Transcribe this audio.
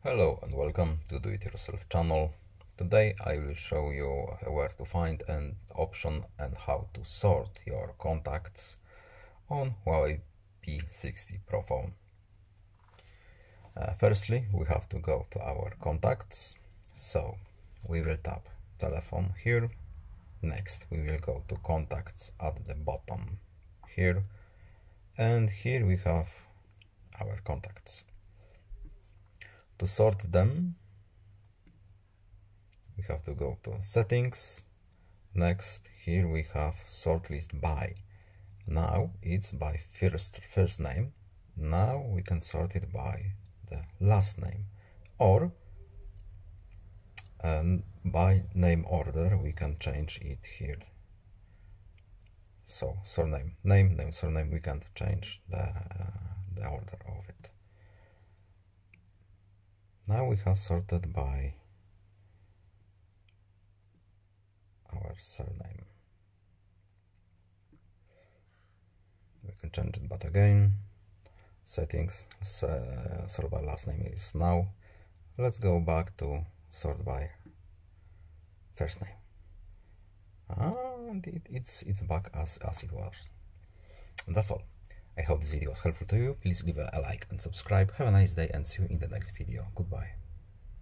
Hello and welcome to Do It Yourself channel. Today I will show you where to find an option and how to sort your contacts on HUAWEI P60 Pro phone. Firstly, we have to go to our contacts. So we will tap telephone here. Next we will go to contacts at the bottom here, and here we have our contacts. To sort them, we have to go to settings. Next, here we have sort list by. Now it's by first name. Now we can sort it by the last name, or by name order. We can change it here. So surname, name, surname. We can't change the order of it. Now we have sorted by our surname. We can change it, but again, settings, sort by last name is now. Let's go back to sort by first name. And it's back as it was. And that's all. I hope this video was helpful to you. Please leave a like and subscribe. Have a nice day and see you in the next video. Goodbye.